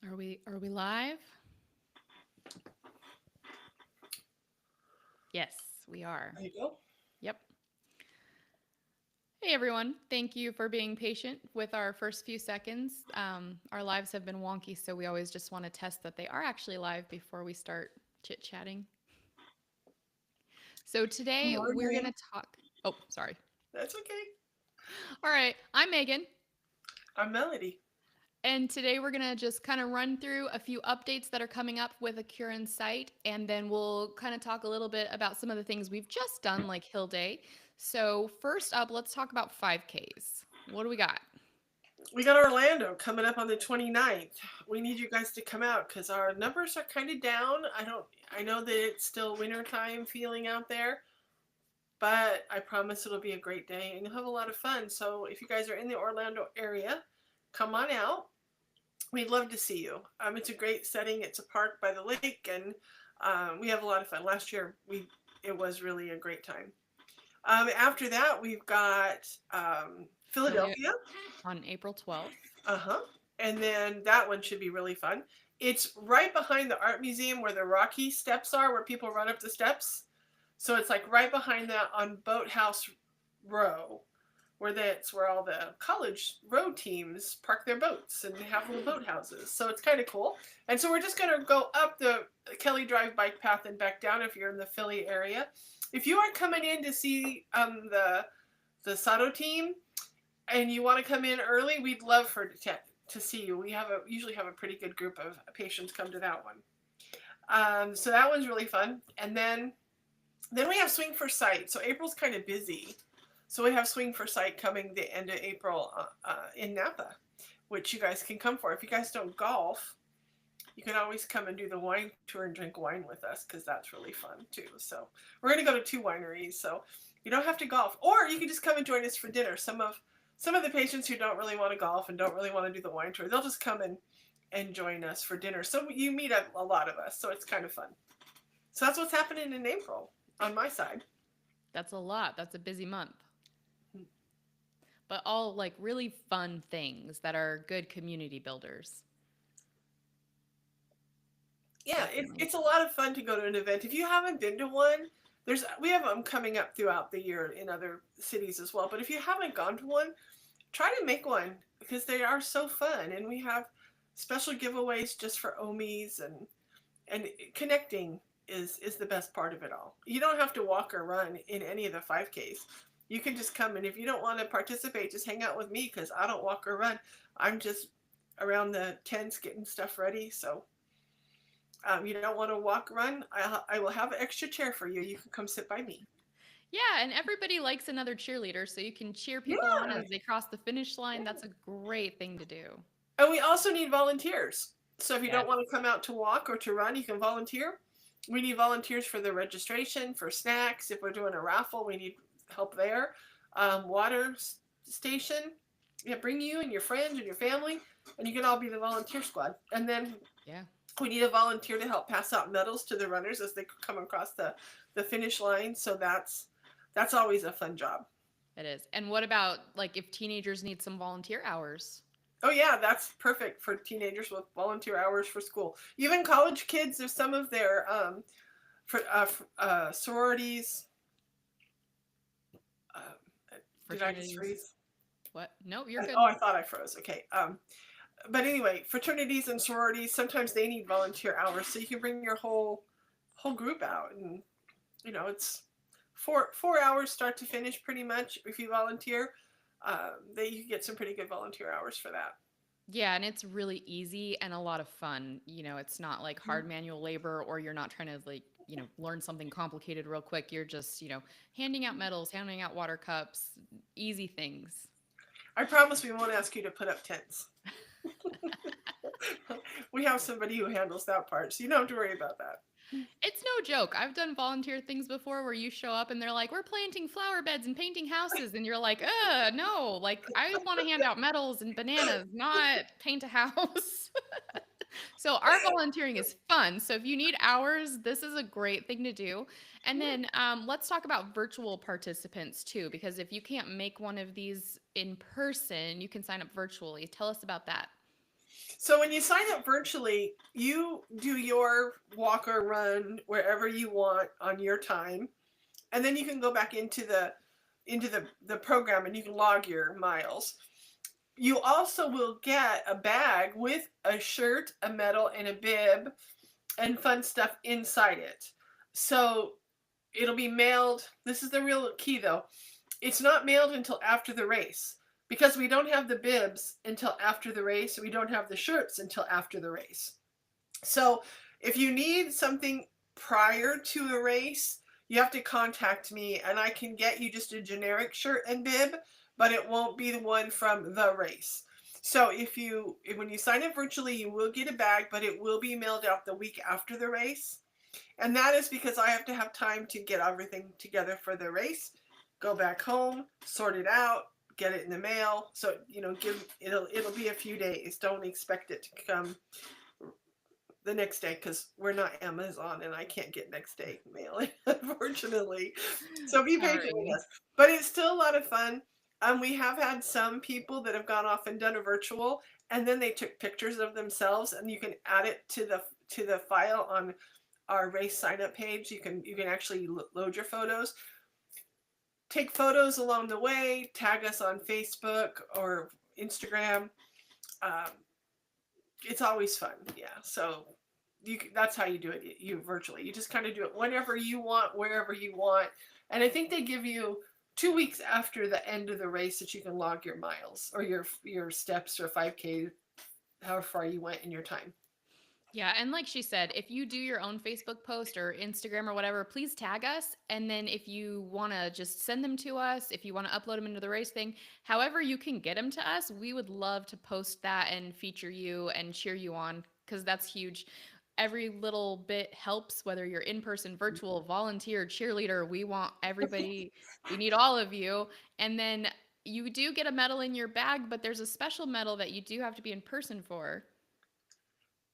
Are we live? Yes, we are. There you go. Yep. Hey everyone. Thank you for being patient with our first few seconds. Our lives have been wonky, so we always just want to test that they are actually live before we start chit-chatting. So Good today we're going morning. to talk. Oh, sorry. That's okay. All right. I'm Megan. I'm Melody. And today we're going to just kind of run through a few updates that are coming up with a Cure in Sight. And then we'll kind of talk a little bit about some of the things we've just done, like Hill Day. So, first up, let's talk about 5Ks. What do we got? We got Orlando coming up on the 29th. We need you guys to come out because our numbers are kind of down. I know that it's still wintertime feeling out there, but I promise it'll be a great day and you'll have a lot of fun. So if you guys are in the Orlando area, come on out. We'd love to see you. It's a great setting. It's a park by the lake, and we have a lot of fun. Last year, we it was really a great time. After that, we've got Philly Philadelphia. on April 12th. Uh-huh. And then that one should be really fun. It's right behind the art museum where the Rocky steps are, where people run up the steps. So it's like right behind that on Boathouse Row, where that's where all the college road teams park their boats and they have little boathouses. So it's kind of cool. And so we're just gonna go up the Kelly Drive bike path and back down if you're in the Philly area. If you are coming in to see the Sato team, and you want to come in early, we'd love to see you. Usually have a pretty good group of patients come to that one. So that one's really fun. And then we have Swing for Sight. So April's kind of busy. So we have Swing for Sight coming the end of April in Napa, which you guys can come for. If you guys don't golf, you can always come and do the wine tour and drink wine with us because that's really fun too. So we're going to go to 2 wineries. So you don't have to golf, or you can just come and join us for dinner. Some of the patients who don't really want to golf and don't really want to do the wine tour, they'll just come and join us for dinner. So you meet a lot of us, so it's kind of fun. So that's what's happening in April on my side. That's a lot. That's a busy month. But all like really fun things that are good community builders. Yeah, Definitely. it's a lot of fun to go to an event. If you haven't been to one, we have them coming up throughout the year in other cities as well. But if you haven't gone to one, try to make one because they are so fun, and we have special giveaways just for OMIs and connecting is the best part of it all. You don't have to walk or run in any of the 5Ks. You can just come, and if you don't want to participate, just hang out with me because I don't walk or run. I'm just around the tents getting stuff ready. So you don't want to walk, run, I will have an extra chair for you. You can come sit by me. Yeah, and everybody likes another cheerleader, so you can cheer people on Yeah. as they cross the finish line. That's a great thing to do. And we also need volunteers. So if you don't Yes. want to come out to walk or to run, you can volunteer. We need volunteers for the registration, for snacks. If we're doing a raffle, we need help there. Water station. Yeah, bring you and your friends and your family, and you can all be the volunteer squad. And then Yeah, we need a volunteer to help pass out medals to the runners as they come across the finish line. So that's always a fun job. it is. And what about like if teenagers need some volunteer hours? Oh yeah, that's perfect for teenagers with volunteer hours for school. Even college kids, there's some of their sororities. Uh, did I just Fraternities? freeze? What? No, you're Oh, good. I thought I froze. Okay. But anyway, fraternities and sororities sometimes they need volunteer hours, so you can bring your whole group out, and it's 4 hours start to finish pretty much if you volunteer. They you get some pretty good volunteer hours for that. Yeah, and it's really easy and a lot of fun. It's not like hard manual labor or you're not trying to like, learn something complicated real quick. You're just, handing out medals, handing out water cups, easy things. I promise we won't ask you to put up tents. We have somebody who handles that part, so you don't have to worry about that. It's no joke. I've done volunteer things before where you show up and they're like, "We're planting flower beds and painting houses." And you're like, no. Like, I want to hand out medals and bananas, not paint a house." So, our volunteering is fun. So, if you need hours, this is a great thing to do. And then let's talk about virtual participants too, because if you can't make one of these in person, you can sign up virtually. Tell us about that. So when you sign up virtually, you do your walk or run wherever you want on your time, and then you can go back into the program and you can log your miles. You also will get a bag with a shirt, a medal, and a bib and fun stuff inside it. So it'll be mailed. This is the real key though. It's not mailed until after the race because we don't have the bibs until after the race. We don't have the shirts until after the race. So if you need something prior to a race, you have to contact me and I can get you just a generic shirt and bib, but it won't be the one from the race. So when you sign up virtually, you will get a bag, but it will be mailed out the week after the race. And that is because I have to have time to get everything together for the race, go back home, sort it out, get it in the mail. So, it'll be a few days. Don't expect it to come the next day because we're not Amazon and I can't get next day mailing, unfortunately. So be patient with Sorry. us. But it's still a lot of fun. We have had some people that have gone off and done a virtual and then they took pictures of themselves and you can add it to the file on our race sign up page. You can actually load your photos. Take photos along the way, tag us on Facebook or Instagram. Um, it's always fun. Yeah. So that's how you do it. You virtually. You just kind of do it whenever you want, wherever you want. And I think they give you 2 weeks after the end of the race that you can log your miles or your steps or 5K, however far you went in your time. Yeah, and like she said, if you do your own Facebook post or Instagram or whatever, please tag us. And then if you want to just send them to us, if you want to upload them into the race thing, however you can get them to us, we would love to post that and feature you and cheer you on because that's huge. Every little bit helps, whether you're in person, virtual, volunteer, cheerleader. We want everybody, we need all of you. And then you do get a medal in your bag, but there's a special medal that you do have to be in person for.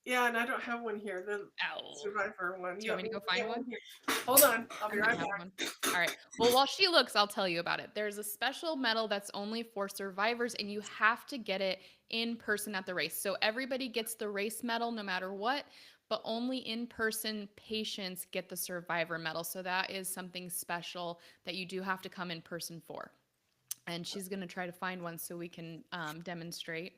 Yeah, and I don't have one here. The Ow. Survivor one. Do you want me to go find Get one one? here. Hold on. I'll I be might right have back. one. All right. Well, while she looks, I'll tell you about it. There's a special medal that's only for survivors, and you have to get it in person at the race. So everybody gets the race medal no matter what, but only in person patients get the survivor medal. So that is something special that you do have to come in person for. And she's going to try to find one so we can demonstrate.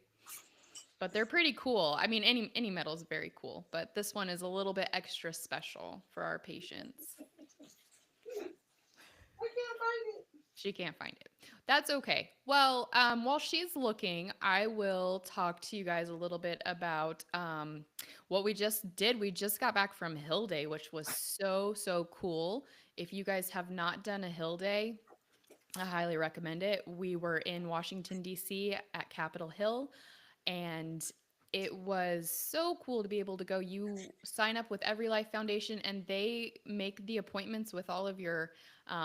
But they're pretty cool. I mean, any medal is very cool, but this one is a little bit extra special for our patients. I can't find it. She can't find it. That's okay. Well, while she's looking, I will talk to you guys a little bit about what we just did. We just got back from Hill Day, which was so cool. If you guys have not done a Hill Day, I highly recommend it. We were in Washington, D.C. at Capitol Hill, and it was so cool to be able to go. You sign up with Every Life Foundation, and they make the appointments with all of your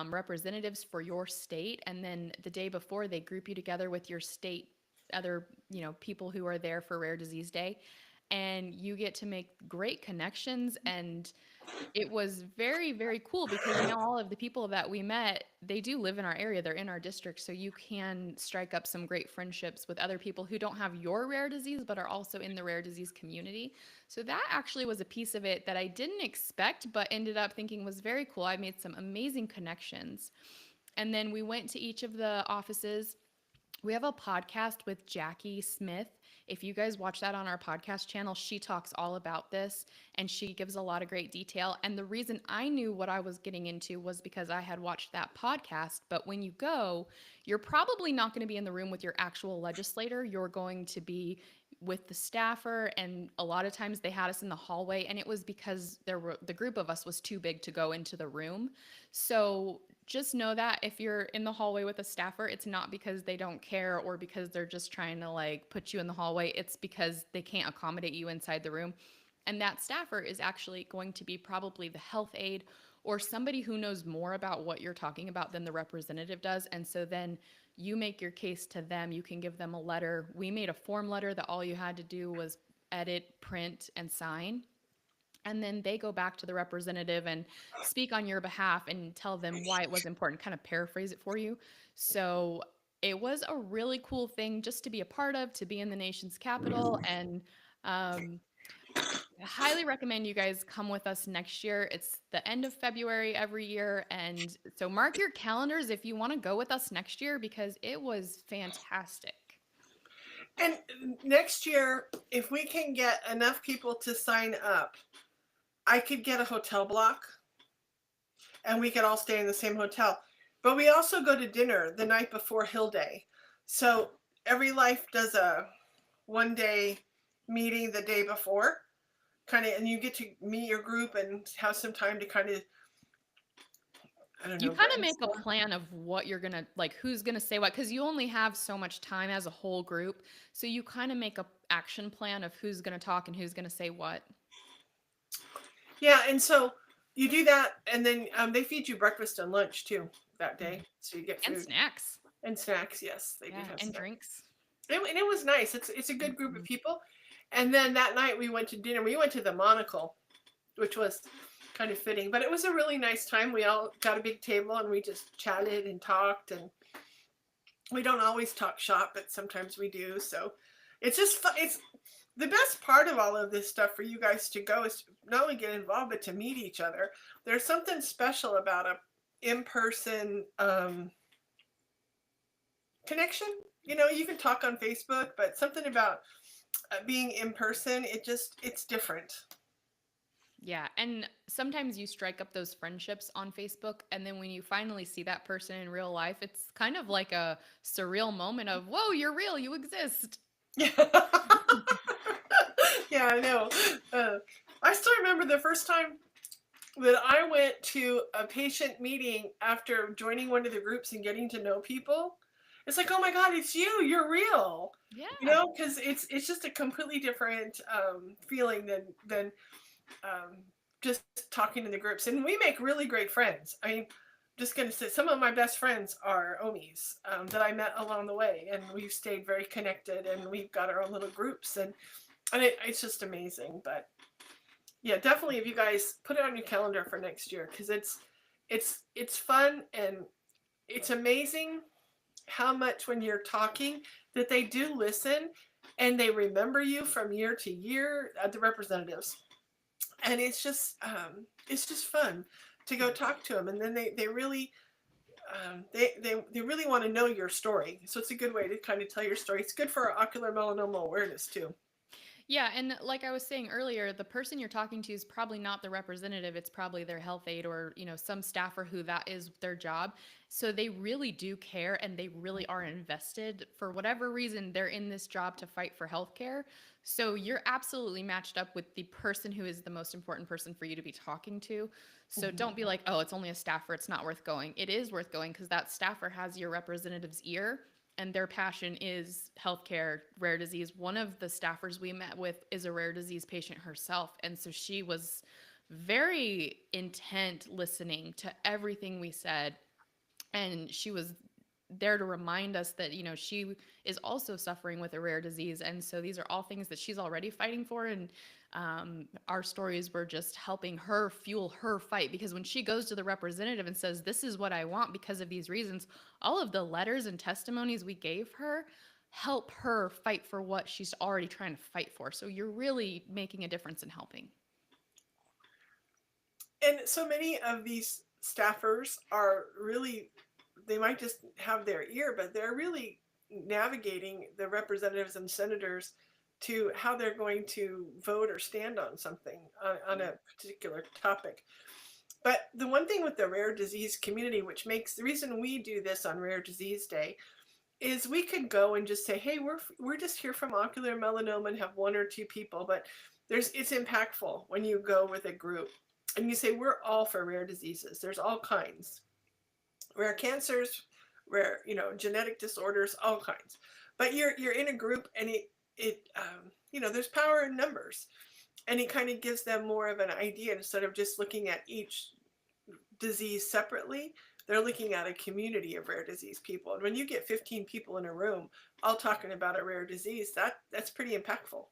representatives for your state. And then the day before, they group you together with your state other people who are there for Rare Disease Day, and you get to make great connections. And it was very cool because all of the people that we met, they do live in our area, they're in our district, so you can strike up some great friendships with other people who don't have your rare disease but are also in the rare disease community. So that actually was a piece of it that I didn't expect but ended up thinking was very cool. I made some amazing connections. And then we went to each of the offices. We have a podcast with Jackie Smith. If you guys watch that on our podcast channel, she talks all about this and she gives a lot of great detail. And the reason I knew what I was getting into was because I had watched that podcast. But when you go, you're probably not going to be in the room with your actual legislator. You're going to be with the staffer, and a lot of times they had us in the hallway, and it was because the group of us was too big to go into the room. So just know that if you're in the hallway with a staffer, it's not because they don't care or because they're just trying to like put you in the hallway. It's because they can't accommodate you inside the room. And that staffer is actually going to be probably the health aide or somebody who knows more about what you're talking about than the representative does. And so then you make your case to them. You can give them a letter. We made a form letter that all you had to do was edit, print, and sign. And then they go back to the representative and speak on your behalf and tell them why it was important, kind of paraphrase it for you. So it was a really cool thing just to be a part of, to be in the nation's capital, and um, I highly recommend you guys come with us next year. It's the end of February every year, and so mark your calendars if you want to go with us next year because it was fantastic. And next year, if we can get enough people to sign up, I could get a hotel block and we could all stay in the same hotel. But we also go to dinner the night before Hill Day. So every life does a 1 day meeting the day before, kind of, and you get to meet your group and have some time to kind of, I don't You know, kind of make a brainstorm. plan of what you're gonna like, who's gonna say what, because you only have so much time as a whole group. So you kind of make a action plan of who's gonna talk and who's gonna say what. Yeah, and so you do that, and then they feed you breakfast and lunch too that day, Mhm. so you get And food snacks. and snacks. Yes, they do Yeah, have and snacks. drinks. And it was nice. It's a good group of Mhm. people. And then that night we went to dinner. We went to the Monocle, which was kind of fitting, but it was a really nice time. We all got a big table and we just chatted and talked. And we don't always talk shop, but sometimes we do. So it's just fun. It's the best part of all of this stuff for you guys to go is to not only get involved but to meet each other. There's something special about a in-person connection. You know, you can talk on Facebook, but something about being in person, it's different. Yeah, and sometimes you strike up those friendships on Facebook, and then when you finally see that person in real life, it's kind of like a surreal moment of, whoa, you're real, you exist. Yeah. Yeah, I know. Uh, I still remember the first time that I went to a patient meeting after joining one of the groups and getting to know people. It's like, oh my God, it's you. You're real. You Yeah. know, because it's just a completely different feeling than um, just talking in the groups. And we make really great friends. I mean, just gonna say some of my best friends are Omis that I met along the way, and we've stayed very connected, and we've got our own little groups, and it's just amazing. But yeah, definitely, if you guys put it on your calendar for next year, because it's fun and it's amazing how much when you're talking that they do listen and they remember you from year to year, the representatives, and it's just fun to go talk to them, and then they really they really want to know your story, so it's a good way to kind of tell your story. It's good for ocular melanoma awareness too. Yeah, and like I was saying earlier, the person you're talking to is probably not the representative. It's probably their health aide or, some staffer who that is their job. So they really do care and they really are invested. For whatever reason, they're in this job to fight for healthcare. So you're absolutely matched up with the person who is the most important person for you to be talking to. So Mhm. don't be like, oh, it's only a staffer. It's not worth going. It is worth going because that staffer has your representative's ear and their passion is healthcare, rare disease. One of the staffers we met with is a rare disease patient herself. And so she was very intent listening to everything we said. And she was there to remind us that, she is also suffering with a rare disease. And so these are all things that she's already fighting for. And our stories were just helping her fuel her fight because when she goes to the representative and says, this is what I want because of these reasons, all of the letters and testimonies we gave her help her fight for what she's already trying to fight for. So you're really making a difference in helping. And so many of these staffers are really, they might just have their ear, but they're really navigating the representatives and senators to how they're going to vote or stand on something on a particular topic. But the one thing with the rare disease community, which makes the reason we do this on Rare Disease Day, is we could go and just say, hey, we're just here from ocular melanoma and have one or two people, but it's impactful when you go with a group and you say we're all for rare diseases. There's all kinds, rare cancers, rare genetic disorders, all kinds. But you're in a group and it there's power in numbers, and it kind of gives them more of an idea instead of just looking at each disease separately. They're looking at a community of rare disease people, and when you get 15 people in a room all talking about a rare disease, that's pretty impactful.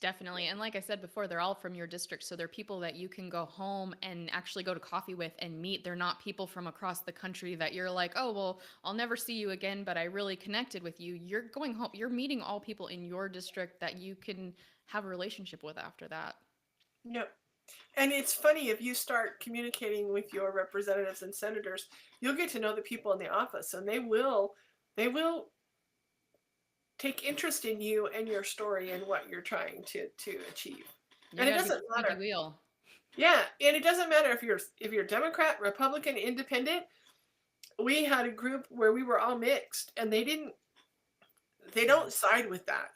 Definitely. And like I said before, they're all from your district. So they're people that you can go home and actually go to coffee with and meet. They're not people from across the country that you're like, oh, well, I'll never see you again, but I really connected with you. You're going home, you're meeting all people in your district that you can have a relationship with after that. Yep. And it's funny, if you start communicating with your representatives and senators, you'll get to know the people in the office, and they will take interest in you and your story and what you're trying to achieve. You And it got to be the doesn't squeaky matter. wheel. Yeah, and it doesn't matter if you're Democrat, Republican, Independent. We had a group where we were all mixed, and they don't side with that.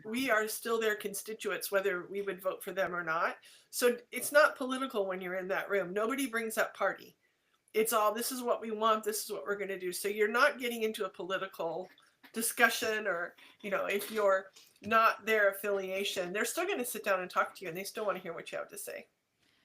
We are still their constituents, whether we would vote for them or not. So it's not political when you're in that room. Nobody brings up party. It's all, this is what we want, this is what we're going to do. So you're not getting into a political discussion, or if you're not their affiliation, they're still going to sit down and talk to you, and they still want to hear what you have to say.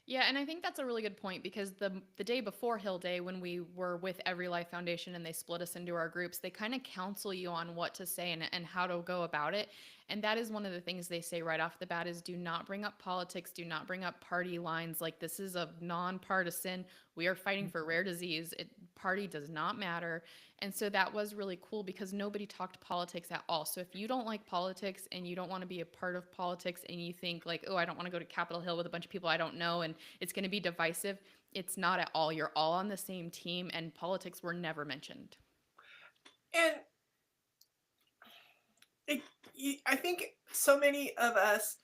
Yeah, and I think that's a really good point because the day before Hill Day, when we were with Every Life Foundation and they split us into our groups, they kind of counsel you on what to say and how to go about it. And that is one of the things they say right off the bat is do not bring up politics, do not bring up party lines. Like this is a nonpartisan. We are fighting for rare disease. Party does not matter. And so that was really cool because nobody talked politics at all. So if you don't like politics and you don't want to be a part of politics and you think like, oh, I don't want to go to Capitol Hill with a bunch of people I don't know and it's going to be divisive, it's not at all. You're all on the same team and politics were never mentioned. And it, I think so many of us,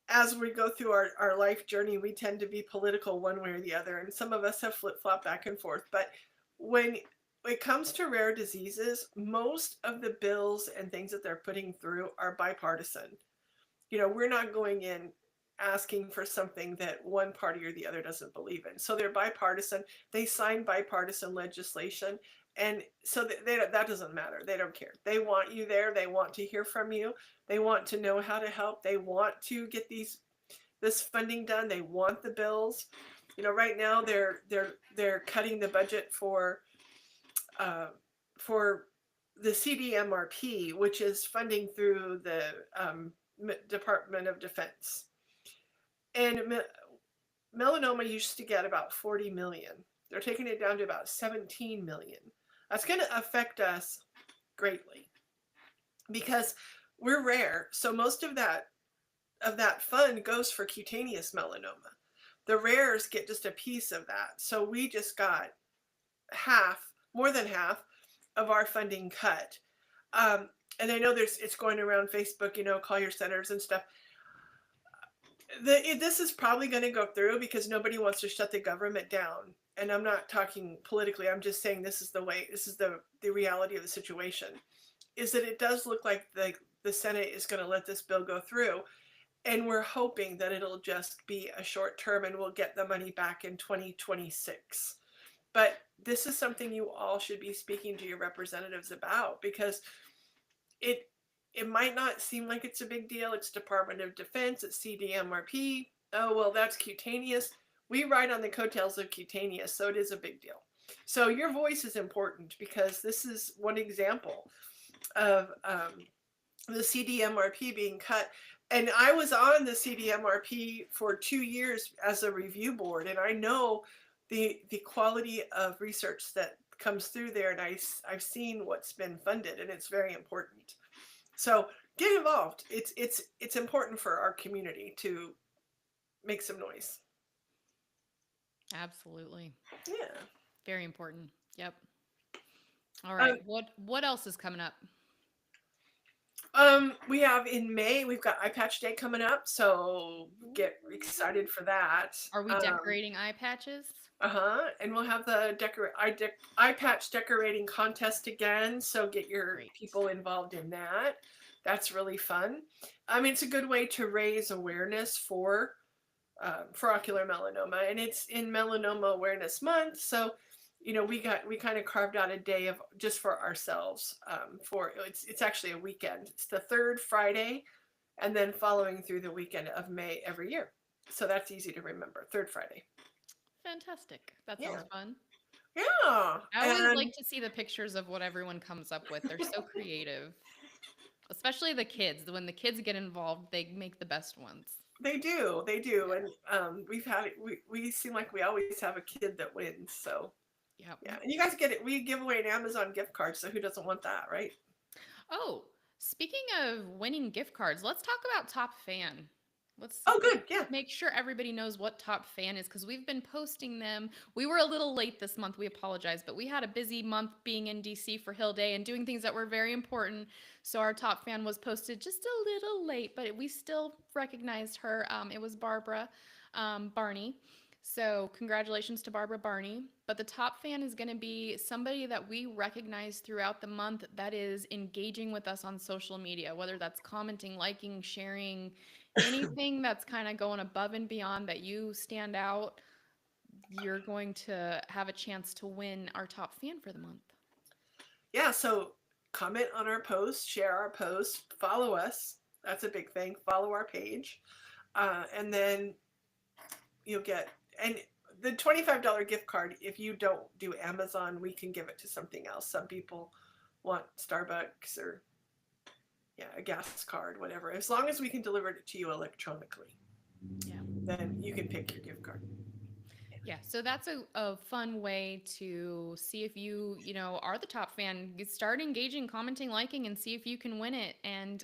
as we go through our life journey, we tend to be political one way or the other, and some of us have flip-flopped back and forth. But when it comes to rare diseases, most of the bills and things that they're putting through are bipartisan. We're not going in asking for something that one party or the other doesn't believe in. So they're bipartisan. They sign bipartisan legislation. And so that doesn't matter. They don't care. They want you there. They want to hear from you. They want to know how to help. They want to get this funding done. They want the bills. Right now they're cutting the budget uh, for the CDMRP, which is funding through the Department of Defense. And melanoma used to get about 40 million. They're taking it down to about 17 million. That's going to affect us greatly because we're rare. So most of that fund goes for cutaneous melanoma. The rares get just a piece of that. So we just got more than half of our funding cut. And I know it's going around Facebook, call your senators and stuff. This is probably going to go through because nobody wants to shut the government down. And I'm not talking politically. I'm just saying this is the reality of the situation, is that it does look like the Senate is going to let this bill go through. And we're hoping that it'll just be a short term and we'll get the money back in 2026. But this is something you all should be speaking to your representatives about, because it might not seem like it's a big deal. It's Department of Defense, it's CDMRP. Oh, well, that's cutaneous. We ride on the coattails of cutaneous, so it is a big deal. So your voice is important because this is one example of the CDMRP being cut. And I was on the CDMRP for 2 years as a review board, and I know the quality of research that comes through there, and I've seen what's been funded, and it's very important. So get involved. It's important for our community to make some noise. Absolutely. Yeah. Very important. Yep. All right. What else is coming up? We have in May, we've got Eye Patch Day coming up, so get excited for that. Are we decorating eye patches? And we'll have the eye patch decorating contest again, so get your people involved in that. That's really fun. It's a good way to raise awareness for ocular melanoma, and it's in Melanoma Awareness Month, so we kind of carved out a day of just for ourselves. It's actually a weekend. It's the third Friday, and then following through the weekend of May every year. So that's easy to remember. Third Friday. Fantastic. That sounds fun. Yeah. I always like to see the pictures of what everyone comes up with. They're so creative. Especially the kids. When the kids get involved, they make the best ones. They do, and we seem like we always have a kid that wins. So Yep. yeah, and you guys get it. We give away an Amazon gift card, so who doesn't want that, right? Oh, speaking of winning gift cards, let's talk about Top Fan. Let's Oh, good, yeah. make sure everybody knows what Top Fan is because we've been posting them. We were a little late this month. We apologize, but we had a busy month being in DC for Hill Day and doing things that were very important. So our Top Fan was posted just a little late, but we still recognized her. It was Barbara Barney. So, congratulations to Barbara Barney. But the top fan is going to be somebody that we recognize throughout the month that is engaging with us on social media, whether that's commenting, liking, sharing, anything that's kind of going above and beyond that you stand out. You're going to have a chance to win our top fan for the month. Yeah, so comment on our post, share our post, follow us. That's a big thing. Follow our page. And then you'll get, and the $25 gift card, if you don't do Amazon, we can give it to something else. Some people want Starbucks or, yeah, a gas card, whatever. As long as we can deliver it to you electronically, Yeah. then you can pick your gift card. Yeah, so that's a fun way to see if you know, are the top fan. You start engaging, commenting, liking, and see if you can win it. And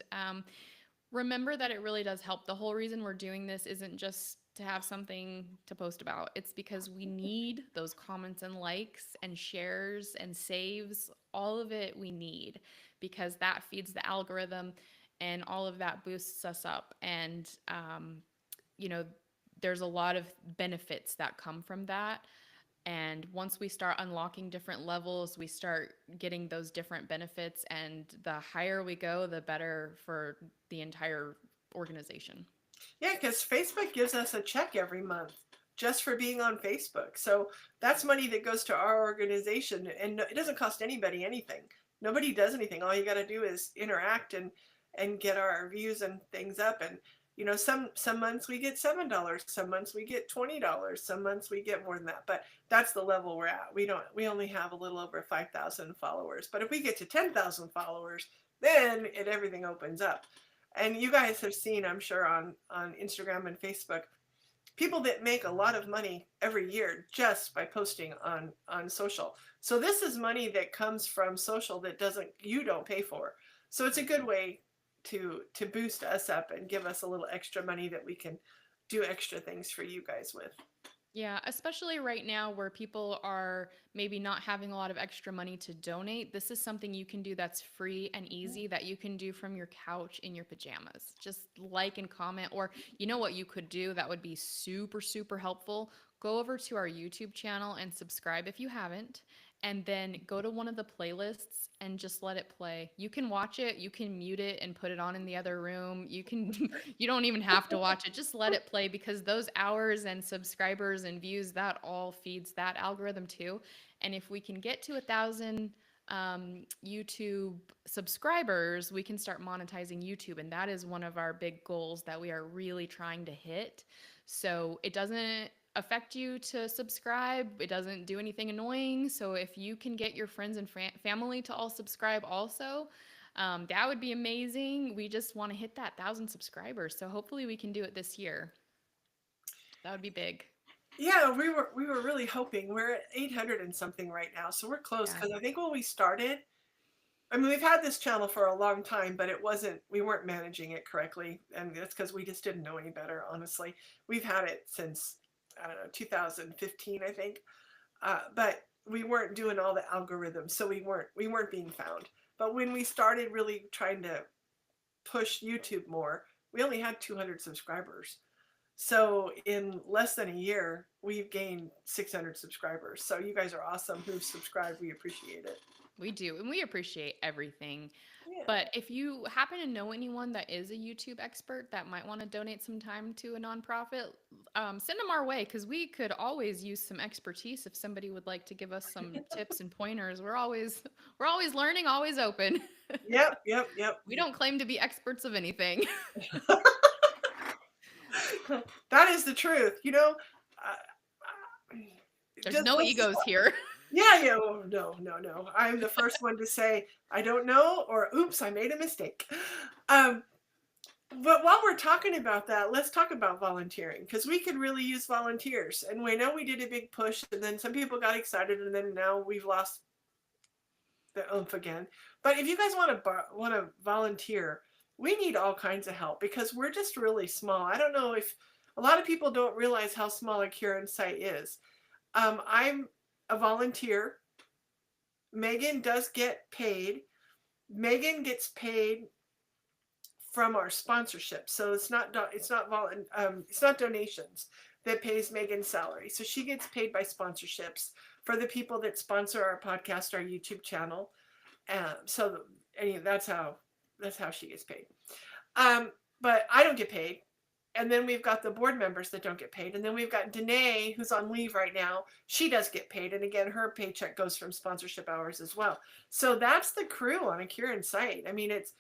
remember that it really does help. The whole reason we're doing this isn't just to have something to post about. It's because we need those comments and likes and shares and saves. All of it we need because that feeds the algorithm and all of that boosts us up. And, you know, there's a lot of benefits that come from that. And once we start unlocking different levels, we start getting those different benefits. And the higher we go, the better for the entire organization. Yeah, because Facebook gives us a check every month just for being on Facebook. So that's money that goes to our organization, and it doesn't cost anybody anything. Nobody does anything. All you got to do is interact and get our views and things up. And you know, some months we get $7, some months we get $20, some months we get more than that. But that's the level we're at. We only have a little over 5,000 followers. But if we get to 10,000 followers, then everything opens up. And you guys have seen, I'm sure, on Instagram and Facebook, people that make a lot of money every year just by posting on social. So this is money that comes from social that you don't pay for. So it's a good way to boost us up and give us a little extra money that we can do extra things for you guys with. Yeah, especially right now where people are maybe not having a lot of extra money to donate. This is something you can do that's free and easy that you can do from your couch in your pajamas. Just like and comment, or you know what you could do that would be super, super helpful? Go over to our YouTube channel and subscribe if you haven't, and then go to one of the playlists and just let it play. You can watch it, you can mute it and put it on in the other room. You can you don't even have to watch it. Just let it play because those hours and subscribers and views, that all feeds that algorithm too. And if we can get to 1,000 YouTube subscribers, we can start monetizing YouTube. And that is one of our big goals that we are really trying to hit. So it doesn't affect you to subscribe. It doesn't do anything annoying. So if you can get your friends and family to all subscribe also, that would be amazing. We just want to hit that 1,000 subscribers. So hopefully we can do it this year. That would be big. Yeah, we were really hoping. We're at 800 and something right now, so we're close. Because I think when we started, I mean, we've had this channel for a long time, but we weren't managing it correctly, and that's because we just didn't know any better. Honestly, we've had it since, I don't know, 2015, I think, but we weren't doing all the algorithms, so we weren't being found. But when we started really trying to push YouTube more, we only had 200 subscribers. So in less than a year, we've gained 600 subscribers. So you guys are awesome who've subscribed. We appreciate it. We do, and we appreciate everything. Yeah. But if you happen to know anyone that is a YouTube expert that might want to donate some time to a nonprofit, send them our way because we could always use some expertise if somebody would like to give us some tips and pointers. We're always learning, always open. Yep. We don't claim to be experts of anything. That is the truth. You know, there's no egos here. Yeah, yeah. Oh, no, no, no. I'm the first one to say I don't know or oops, I made a mistake. Um, but while we're talking about that, let's talk about volunteering because we could really use volunteers. And we know we did a big push, and then some people got excited, and then now we've lost the oomph again. But if you guys want to volunteer, we need all kinds of help because we're just really small. I don't know if a lot of people don't realize how small a Cure in Sight is. I'm a volunteer. Megan does get paid. Megan gets paid from our sponsorship, so it's not donations that pays Megan's salary. So she gets paid by sponsorships for the people that sponsor our podcast, our YouTube channel. So anyway, that's how she gets paid. But I don't get paid. And then we've got the board members that don't get paid. And then we've got Danae, who's on leave right now. She does get paid. And again, her paycheck goes from sponsorship hours as well. So that's the crew on A Cure in Sight. I mean, it's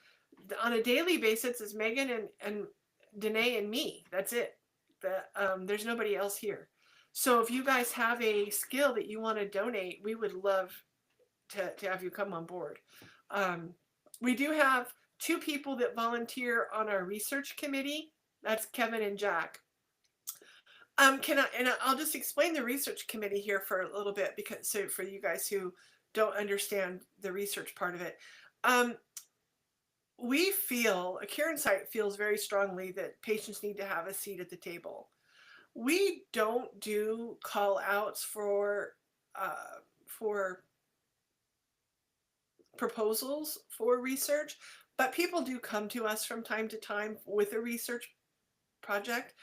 on a daily basis, it's Megan and Danae and me. That's it. There's nobody else here. So if you guys have a skill that you want to donate, we would love to have you come on board. We do have 2 people that volunteer on our research committee. That's Kevin and Jack. I'll just explain the research committee here for a little bit because so for you guys who don't understand the research part of it. We feel, A Cure in Sight feels very strongly that patients need to have a seat at the table. We don't do call outs for proposals for research, but people do come to us from time to time with a research project.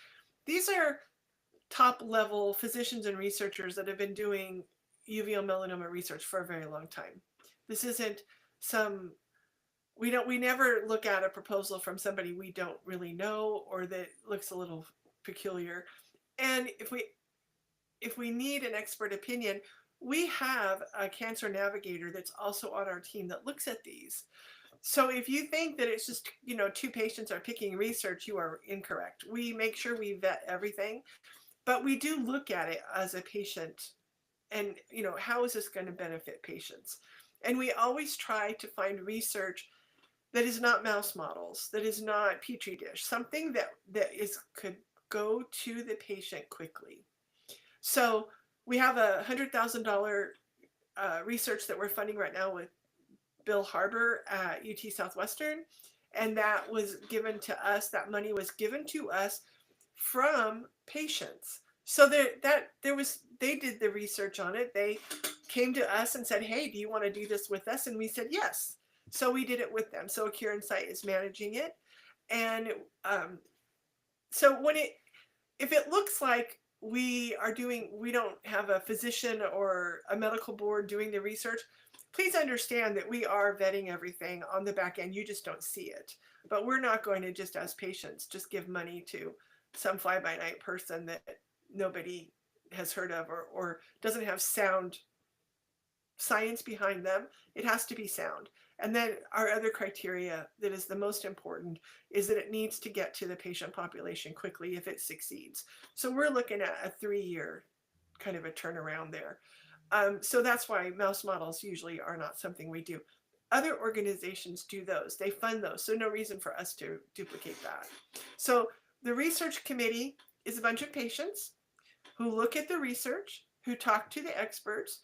These are top level physicians and researchers that have been doing uveal melanoma research for a very long time. This isn't some we never look at a proposal from somebody we don't really know or that looks a little peculiar. And if we need an expert opinion, we have a cancer navigator that's also on our team that looks at these. So if you think that it's just, 2 patients are picking research, you are incorrect. We make sure we vet everything, but we do look at it as a patient and, how is this going to benefit patients? And we always try to find research that is not mouse models, that is not petri dish, something that could go to the patient quickly. So we have a $100,000 research that we're funding right now with Bill Harbour at UT Southwestern, and that was given to us. That money was given to us from patients. So they did the research on it. They came to us and said, "Hey, do you want to do this with us?" And we said yes. So we did it with them. So A Cure in Sight is managing it, and so if it looks like we don't have a physician or a medical board doing the research, please understand that we are vetting everything on the back end. You just don't see it. But we're not going to just as patients just give money to some fly by night person that nobody has heard of or doesn't have sound science behind them. It has to be sound. And then our other criteria that is the most important is that it needs to get to the patient population quickly if it succeeds. So we're looking at a 3-year kind of a turnaround there. So that's why mouse models usually are not something we do. Other organizations do those. They fund those. So no reason for us to duplicate that. So the research committee is a bunch of patients who look at the research, who talk to the experts,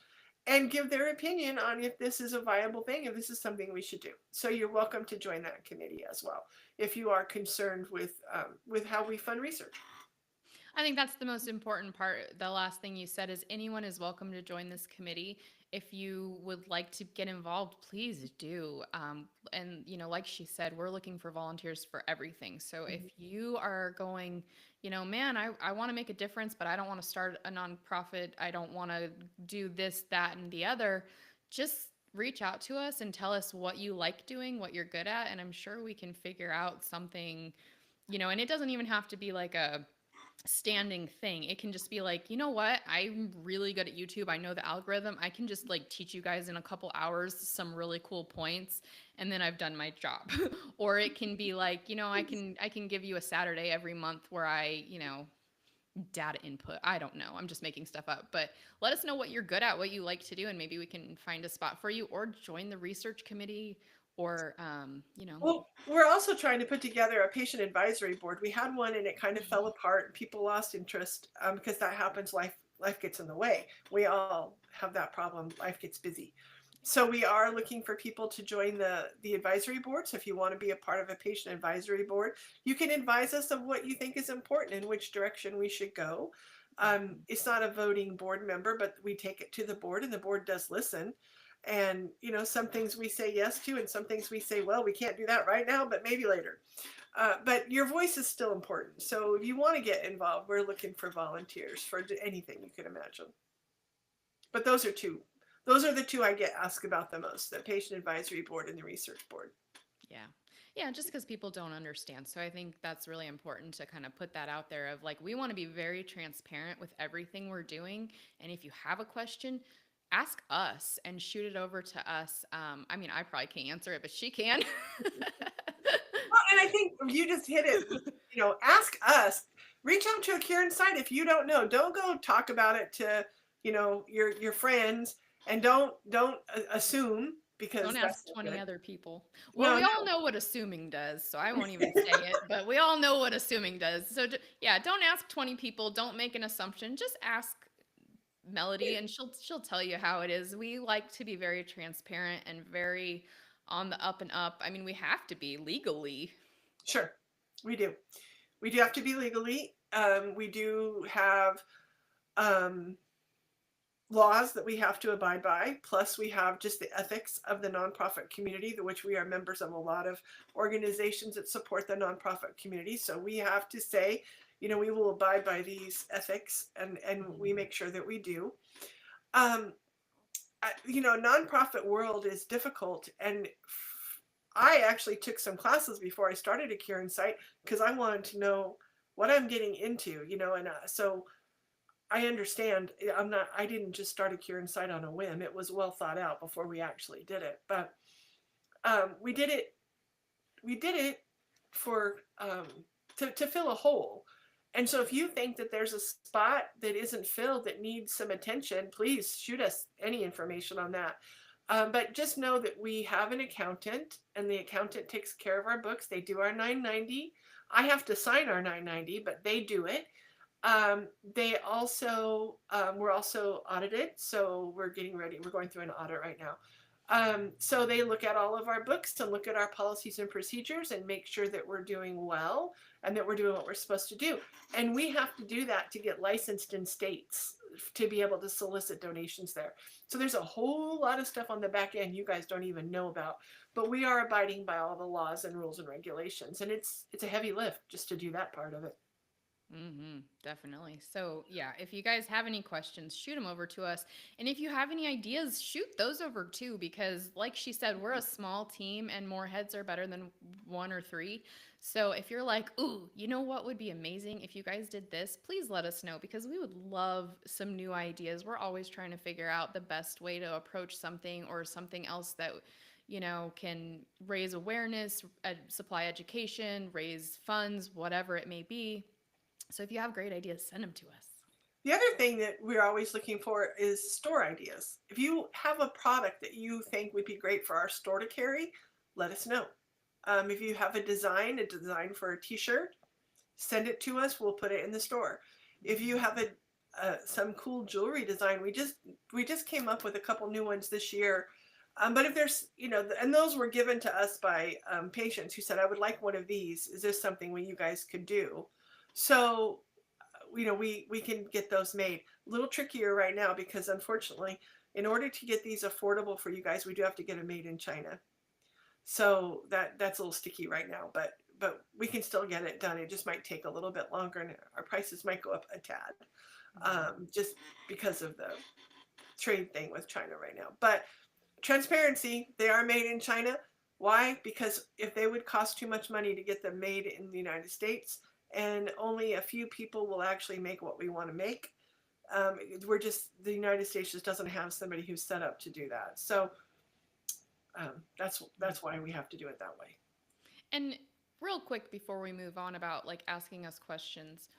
and give their opinion on if this is a viable thing, if this is something we should do. So you're welcome to join that committee as well if you are concerned with how we fund research. I think that's the most important part. The last thing you said is anyone is welcome to join this committee. If you would like to get involved, please do. And, like she said, we're looking for volunteers for everything. So if you are going, man, I want to make a difference, but I don't want to start a nonprofit. I don't want to do this, that, and the other. Just reach out to us and tell us what you like doing, what you're good at. And I'm sure we can figure out something, and it doesn't even have to be like a standing thing. It can just be like, you know what? I'm really good at YouTube. I know the algorithm. I can just like teach you guys in a couple hours some really cool points and then I've done my job. Or it can be like, I can give you a Saturday every month where I, data input. I don't know. I'm just making stuff up. But let us know what you're good at, what you like to do, and maybe we can find a spot for you or join the research committee or, Well, we're also trying to put together a patient advisory board. We had one and it kind of fell Mhm. apart. People lost interest because that happens. Life gets in the way. We all have that problem. Life gets busy. So we are looking for people to join the advisory board. So if you want to be a part of a patient advisory board, you can advise us of what you think is important and which direction we should go. It's not a voting board member, but we take it to the board and the board does listen. And some things we say yes to and some things we say, well, we can't do that right now, but maybe later. But your voice is still important. So if you want to get involved, we're looking for volunteers for anything you can imagine. But those are the two I get asked about the most: the patient advisory board and the research board. Yeah. Yeah, just because people don't understand. So I think that's really important to kind of put that out there of like, we want to be very transparent with everything we're doing. And if you have a question, ask us and shoot it over to us. I mean, I probably can't answer it, but she can. Well, and I think you just hit it. Ask us. Reach out to a Kieran site if you don't know. Don't go talk about it to your friends, and don't assume, because Don't ask that's not 20 good. other people. Well, No, we all no. know what assuming does, so I won't even say it, but we all know what assuming does. So, yeah, don't ask 20 people. Don't make an assumption. Just ask Melody and she'll tell you how it is. We like to be very transparent and very on the up and up. I mean, we have to be legally. Sure, we do. We do have to be legally. We do have um, laws that we have to abide by. Plus, we have just the ethics of the nonprofit community, which we are members of a lot of organizations that support the nonprofit community. So we have to say, we will abide by these ethics, and we make sure that we do. Um, Nonprofit world is difficult, and I actually took some classes before I started a Kieran site because I wanted to know what I'm getting into, and so I understand. I didn't just start a Kieran site on a whim. It was well thought out before we actually did it. But we did it. We did it for to fill a hole. And so if you think that there's a spot that isn't filled that needs some attention, please shoot us any information on that. But just know that we have an accountant, and the accountant takes care of our books. They do our 990. I have to sign our 990, but they do it. They also We're also audited, so we're getting ready. We're going through an audit right now. So they look at all of our books and look at our policies and procedures and make sure that we're doing well and that we're doing what we're supposed to do. And we have to do that to get licensed in states to be able to solicit donations there. So there's a whole lot of stuff on the back end you guys don't even know about, but we are abiding by all the laws and rules and regulations, and it's a heavy lift just to do that part of it. Definitely. So, yeah, if you guys have any questions, shoot them over to us. And if you have any ideas, shoot those over too, because, like she said, we're a small team and more heads are better than one or three. So, if you're like, ooh, you know what would be amazing if you guys did this, please let us know because we would love some new ideas. We're always trying to figure out the best way to approach something or something else that can raise awareness, supply education, raise funds, whatever it may be. So if you have great ideas, send them to us. The other thing that we're always looking for is store ideas. If you have a product that you think would be great for our store to carry, let us know. If you have a design for a t-shirt, send it to us. We'll put it in the store. If you have some cool jewelry design, we just came up with a couple new ones this year. But if there's, and those were given to us by patients who said, I would like one of these. Is this something you guys could do? So we can get those made. A little trickier right now because unfortunately, in order to get these affordable for you guys, we do have to get them made in China. So that's a little sticky right now, but we can still get it done. It just might take a little bit longer, and our prices might go up a tad, just because of the trade thing with China right now. But transparency, they are made in China. Why? Because if they would cost too much money to get them made in the United States, and only a few people will actually make what we want to make. The United States just doesn't have somebody who's set up to do that. So that's why we have to do it that way. And real quick before we move on about like asking us questions,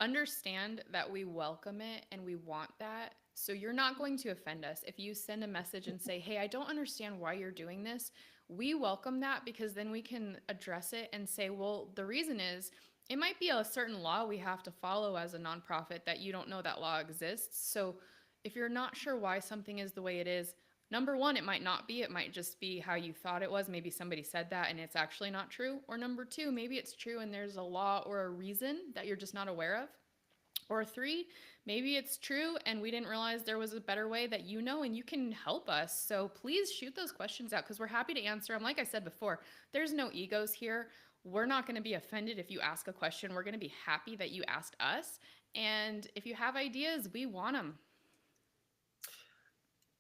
Understand that we welcome it and we want that. So you're not going to offend us. If you send a message and say, hey, I don't understand why you're doing this, we welcome that because then we can address it and say, well, the reason is it might be a certain law we have to follow as a nonprofit that you don't know that law exists. So if you're not sure why something is the way it is, number one, it might not be. It might just be how you thought it was. Maybe somebody said that and it's actually not true. Or number two, maybe it's true and there's a law or a reason that you're just not aware of. Or three, maybe it's true and we didn't realize there was a better way that you know and you can help us. So please shoot those questions out because we're happy to answer them. Like I said before, there's no egos here. We're not going to be offended if you ask a question. We're going to be happy that you asked us. And if you have ideas, we want them.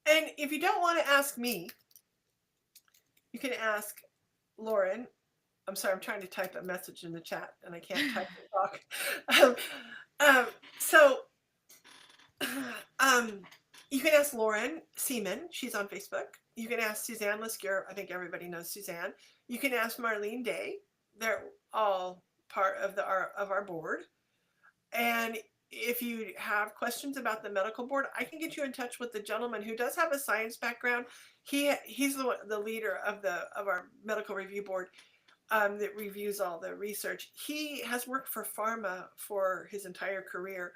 And if you don't want to ask me, you can ask Lauren. I'm sorry, I'm trying to type a message in the chat and I can't type and talk. So you can ask Lauren Seaman. She's on Facebook. You can ask Suzanne Lescure. I think everybody knows Suzanne. You can ask Marlene Day. They're all part of our board. And if you have questions about the medical board, I can get you in touch with the gentleman who does have a science background. He's the leader of our medical review board that reviews all the research. He has worked for pharma for his entire career,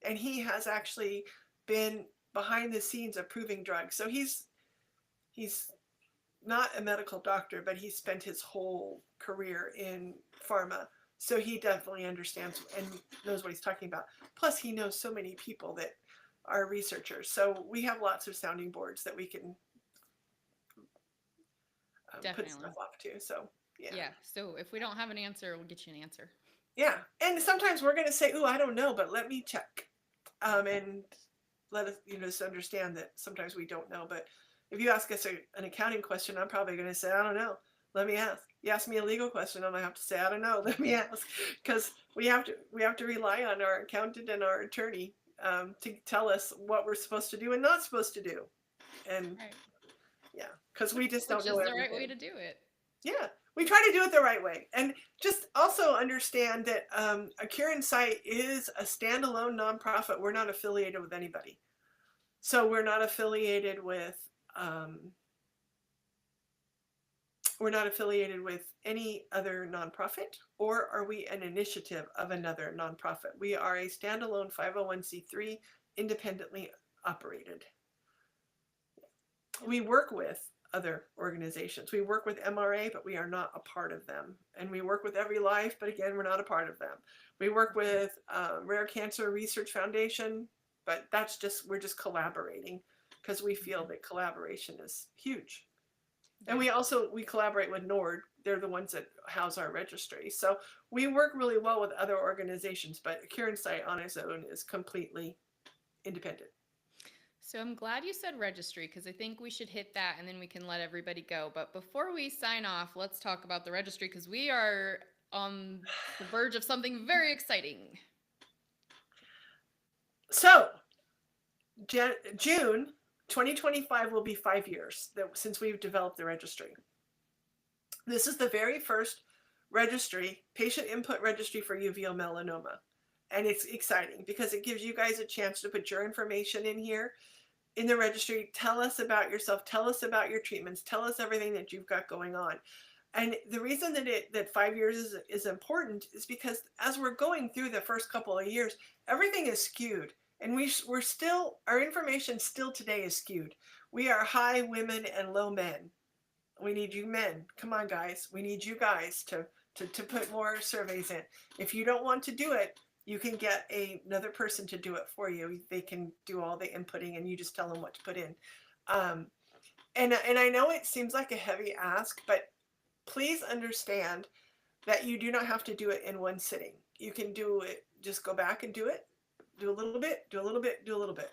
and he has actually been behind the scenes approving drugs. So he's not a medical doctor, but he spent his whole career in pharma. So he definitely understands and knows what he's talking about. Plus, he knows so many people that are researchers. So we have lots of sounding boards that we can put stuff off to. So yeah. Yeah. So if we don't have an answer, we'll get you an answer. Yeah. And sometimes we're going to say, "Ooh, I don't know, but let me check." And let us, just understand that sometimes we don't know. But if you ask us an accounting question, I'm probably going to say, "I don't know. Let me ask." You ask me a legal question, I'm gonna have to say, "I don't know. Let me ask," because we have to rely on our accountant and our attorney to tell us what we're supposed to do and not supposed to do. And right. Yeah, because we just don't know everything. everything. The right way to do it. Yeah, we try to do it the right way. And just also understand that A Cure in Sight is a standalone nonprofit. We're not affiliated with anybody. So we're not affiliated with any other nonprofit, or are we an initiative of another nonprofit? We are a standalone 501c3, independently operated. We work with other organizations. We work with MRA, but we are not a part of them. And we work with Every Life, but again, we're not a part of them. We work with Rare Cancer Research Foundation, but we're just collaborating because we feel that collaboration is huge. And we collaborate with NORD. They're the ones that house our registry. So we work really well with other organizations, but A Cure in Sight on its own is completely independent. So I'm glad you said registry because I think we should hit that and then we can let everybody go. But before we sign off, let's talk about the registry because we are on the verge of something very exciting. So June 2025 will be 5 years since we've developed the registry. This is the very first registry, patient input registry for uveal melanoma. And it's exciting because it gives you guys a chance to put your information in here in the registry. Tell us about yourself. Tell us about your treatments. Tell us everything that you've got going on. And the reason that 5 years is important is because as we're going through the first couple of years, everything is skewed. And our information still today is skewed. We are high women and low men. We need you men. Come on, guys. We need you guys to put more surveys in. If you don't want to do it, you can get another person to do it for you. They can do all the inputting and you just tell them what to put in. And I know it seems like a heavy ask, but please understand that you do not have to do it in one sitting. You can do it, just go back and do it. Do a little bit, do a little bit, do a little bit.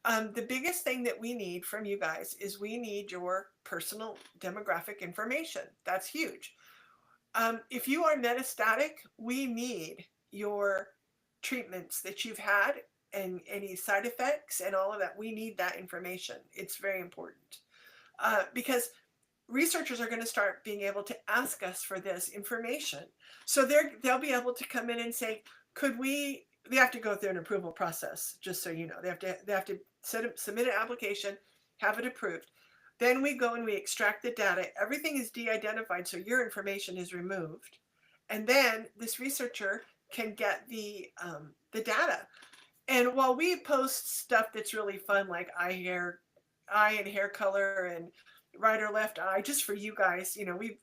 The biggest thing that we need from you guys is we need your personal demographic information. That's huge. If you are metastatic, we need your treatments that you've had and any side effects and all of that. We need that information. It's very important because researchers are going to start being able to ask us for this information. So they'll be able to come in and say, could we they have to go through an approval process, just so you know. They have to submit an application, have it approved. Then we go and we extract the data. Everything is de-identified, so your information is removed. And then this researcher can get the data. And while we post stuff that's really fun, like eye and hair color and right or left eye, just for you guys,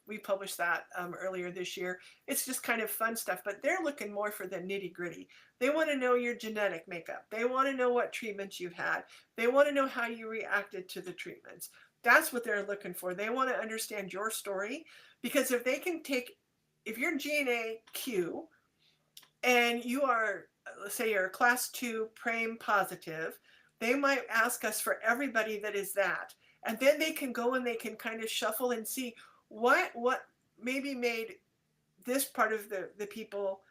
we published that earlier this year. It's just kind of fun stuff, but they're looking more for the nitty gritty. They want to know your genetic makeup. They want to know what treatments you've had. They want to know how you reacted to the treatments. That's what they're looking for. They want to understand your story, because if you're GNA Q and you are, let's say you're a class 2 PRAME positive, they might ask us for everybody that is that. And then they can go and they can kind of shuffle and see what maybe made this part of the people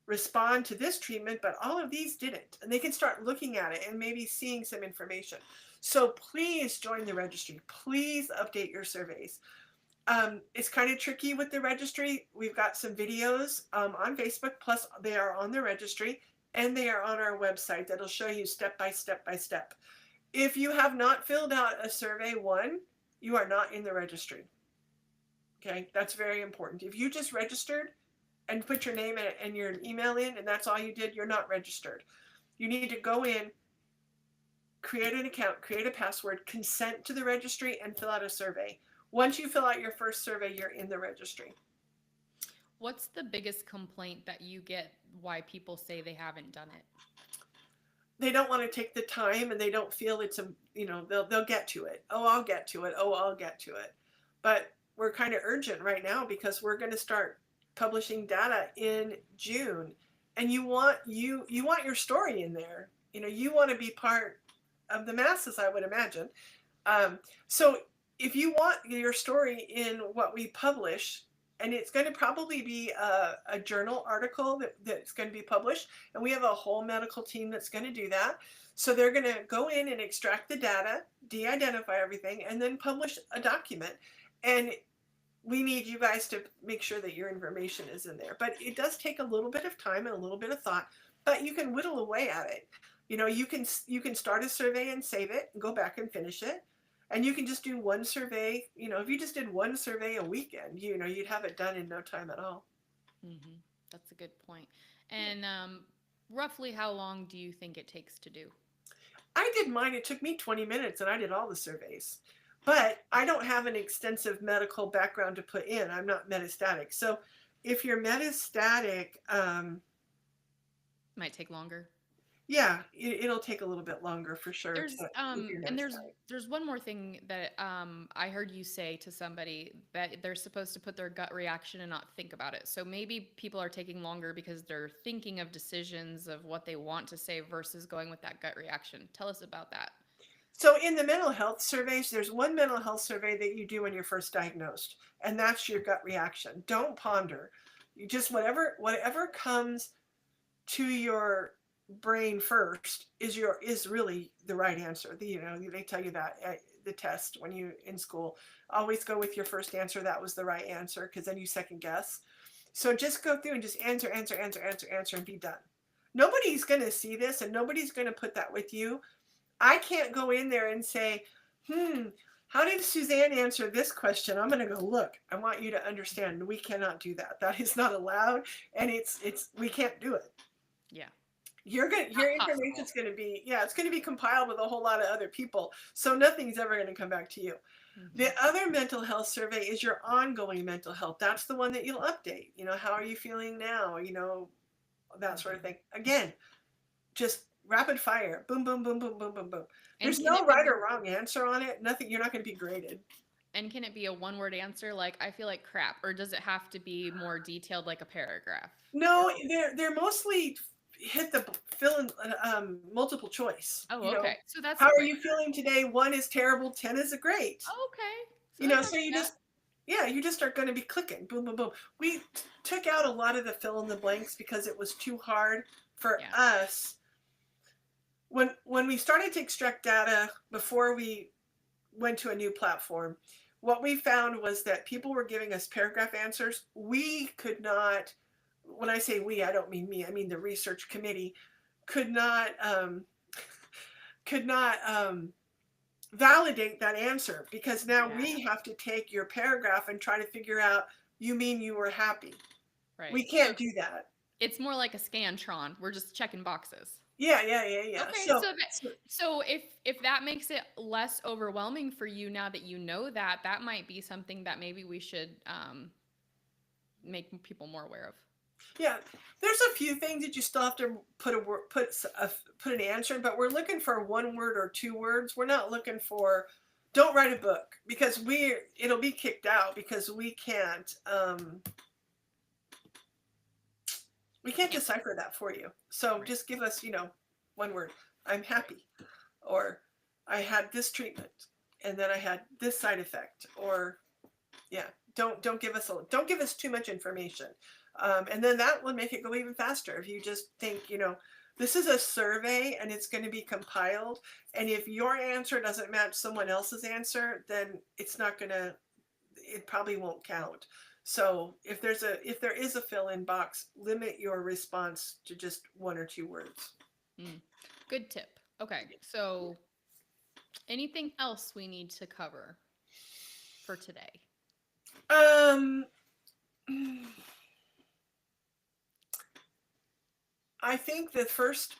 respond to this treatment, but all of these didn't. And they can start looking at it and maybe seeing some information. So please join the registry. Please update your surveys. It's kind of tricky with the registry. We've got some videos on Facebook, plus they are on the registry, and they are on our website that'll show you step by step by step. If you have not filled out a survey 1, you are not in the registry. Okay, that's very important. If you just registered and put your name and your email in, and that's all you did, you're not registered. You need to go in, create an account, create a password, consent to the registry, and fill out a survey. Once you fill out your first survey, you're in the registry. What's the biggest complaint that you get why people say they haven't done it? They don't want to take the time, and they don't feel it's they'll get to it. Oh, I'll get to it. Oh, I'll get to it. But we're kind of urgent right now, because we're going to start publishing data in June, and you want your story in there. You want to be part of the masses, I would imagine. So if you want your story in what we publish, and it's going to probably be a journal article that's going to be published, and we have a whole medical team that's going to do that. So they're going to go in and extract the data, de-identify everything, and then publish a document. And we need you guys to make sure that your information is in there. But it does take a little bit of time and a little bit of thought, but you can whittle away at it. You can start a survey and save it and go back and finish it. And you can just do one survey. If you just did one survey a weekend, you'd have it done in no time at all. Mm-hmm. That's a good point. And roughly how long do you think it takes to do? I did mine. It took me 20 minutes, and I did all the surveys. But I don't have an extensive medical background to put in. I'm not metastatic. So if you're metastatic, might take longer. Yeah, it'll take a little bit longer for sure. There's one more thing that I heard you say to somebody, that they're supposed to put their gut reaction and not think about it. So maybe people are taking longer because they're thinking of decisions of what they want to say versus going with that gut reaction. Tell us about that. So in the mental health surveys, there's one mental health survey that you do when you're first diagnosed, and that's your gut reaction. Don't ponder. You just whatever comes to your brain first is really the right answer. They tell you that at the test when you in school. Always go with your first answer. That was the right answer, because then you second guess. So just go through and just answer and be done. Nobody's going to see this, and nobody's going to put that with you. I can't go in there and say, how did Suzanne answer this question? I'm going to go look. I want you to understand, we cannot do that. That is not allowed, and we can't do it. Yeah. Your information's going to be, it's going to be compiled with a whole lot of other people. So nothing's ever going to come back to you. Mm-hmm. The other mental health survey is your ongoing mental health. That's the one that you'll update. How are you feeling now? That sort of thing. Again, just rapid fire. Boom, boom, boom, boom, boom, boom, boom. There's no right or wrong answer on it. Nothing. You're not going to be graded. And can it be a one-word answer, like I feel like crap, or does it have to be more detailed, like a paragraph? No, they're mostly hit the fill in multiple choice. Oh, okay. So that's how are you feeling today? 1 is terrible, 10 is a great. Okay. So you just are going to be clicking. Boom, boom, boom. We took out a lot of the fill in the blanks because it was too hard for us. When we started to extract data before we went to a new platform, what we found was that people were giving us paragraph answers. We could not when I say we, I don't mean me, I mean the research committee, could not could not validate that answer, because now Yeah. we have to take your paragraph and try to figure out, you mean you were happy. Right. We So can't do that. it's more like a Scantron. We're just checking boxes. Yeah, yeah, yeah, yeah. Okay, so if that makes it less overwhelming for you now that you know that, that might be something that maybe we should make people more aware of. yeah, there's a few things that you still have to put a word, put an answer in, but we're looking for one word or two words. We're not looking for, don't write a book, because it'll be kicked out, because we can't decipher that for you. So Right. just give us, one word. I'm happy, or I had this treatment, and then I had this side effect, or yeah, don't give us too much information, and then that will make it go even faster. If you just think, this is a survey and it's going to be compiled, and if your answer doesn't match someone else's answer, then it probably won't count. So if there is a fill-in box, limit your response to just one or two words. Good tip. Okay, so anything else we need to cover for today? Um, I think the first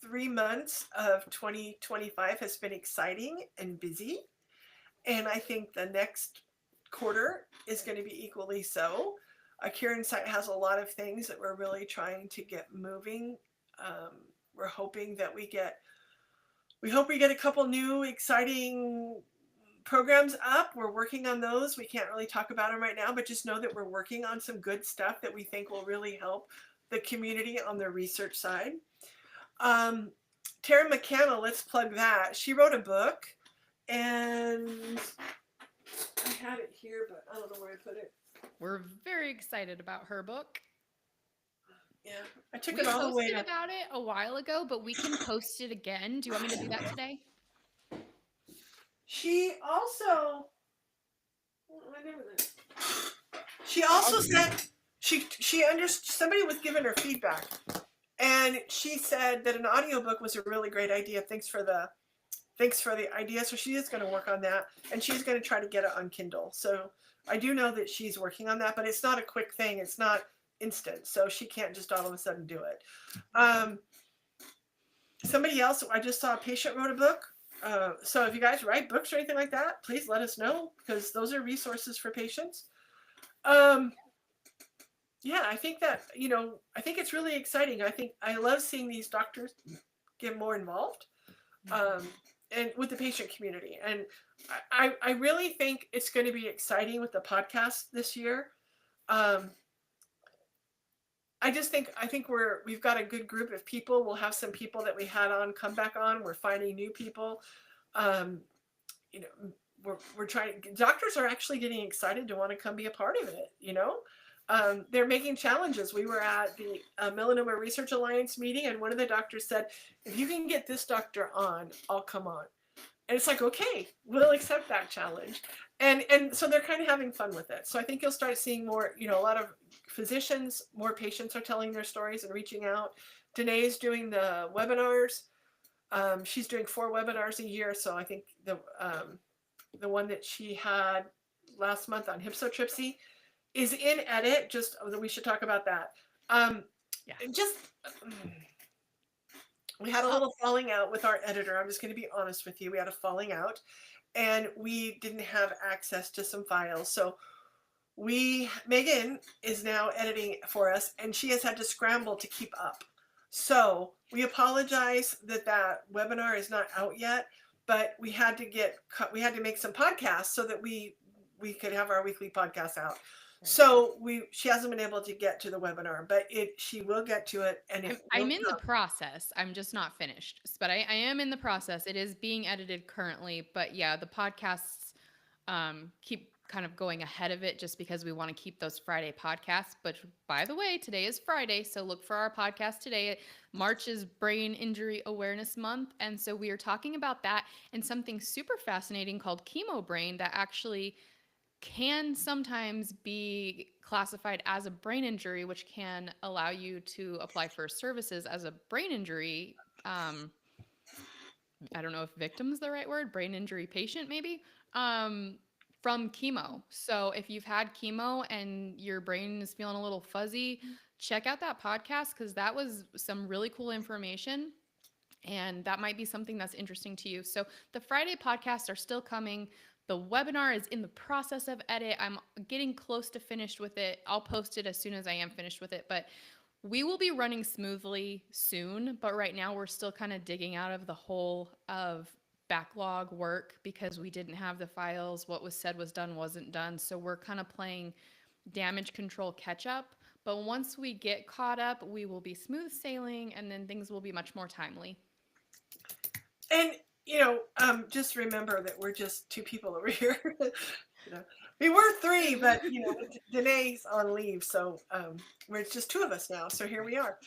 3 months of 2025 has been exciting and busy. And I think the next quarter is going to be equally so. Cure Insight has a lot of things that we're really trying to get moving. We're hoping that we hope we get a couple new exciting programs up. We're working on those. We can't really talk about them right now, but just know that we're working on some good stuff that we think will really help the community on the research side. Tara McCannell, let's plug that. She wrote a book, and I had it here, but I don't know where I put it. We're very excited about her book. Yeah, I took We it all the way posted to. about it a while ago, but we can post it again. Do you want me to do that today? She also. She also said she understood, somebody was giving her feedback, and she said that an audiobook was a really great idea. Thanks for the idea. So she is going to work on that, and she's going to try to get it on Kindle. So I do know that she's working on that, but it's not a quick thing. It's not instant, so she can't just all of a sudden do it. Somebody else, I just saw a patient wrote a book. So if you guys write books or anything like that, please let us know, because those are resources for patients. Yeah, I think that, I think it's really exciting. I love seeing these doctors get more involved, and with the patient community. And I really think it's going to be exciting with the podcast this year. I think we've got a good group of people. We'll have some people that we had on come back on. We're finding new people. We're trying. Doctors are actually getting excited to want to come be a part of it. They're making challenges. We were at the Melanoma Research Alliance meeting, and one of the doctors said, if you can get this doctor on, I'll come on. And it's like, okay, we'll accept that challenge. And so they're kind of having fun with it. So I think you'll start seeing more, a lot of physicians, more patients are telling their stories and reaching out. Danae's doing the webinars. She's doing 4 webinars a year. So I think the one that she had last month on hypsotrypsy is in edit. Just we should talk about that. We had a little falling out with our editor. I'm just going to be honest with you. We had a falling out, and we didn't have access to some files. So Megan is now editing for us, and she has had to scramble to keep up. So we apologize that webinar is not out yet, but we had to make some podcasts so that we could have our weekly podcast out. So she hasn't been able to get to the webinar, but she will get to it. And I'm in the process. I'm just not finished, but I am in the process. It is being edited currently, but yeah, the podcasts keep kind of going ahead of it just because we want to keep those Friday podcasts. But by the way, today is Friday, so look for our podcast today. March is Brain Injury Awareness Month, and so we are talking about that and something super fascinating called chemo brain that actually can sometimes be classified as a brain injury, which can allow you to apply for services as a brain injury. I don't know if victim's the right word, brain injury patient, maybe, um, from chemo. So if you've had chemo and your brain is feeling a little fuzzy, check out that podcast because that was some really cool information. And that might be something that's interesting to you. So the Friday podcasts are still coming. The webinar is in the process of edit. I'm getting close to finished with it. I'll post it as soon as I am finished with it. But we will be running smoothly soon, but right now we're still kind of digging out of the hole of backlog work because we didn't have the files. What was said was done wasn't done. So we're kind of playing damage control catch up. But once we get caught up, we will be smooth sailing and then things will be much more timely. And just remember that we're just two people over here. We were three, but Danae's on leave, so we're just two of us now. So here we are.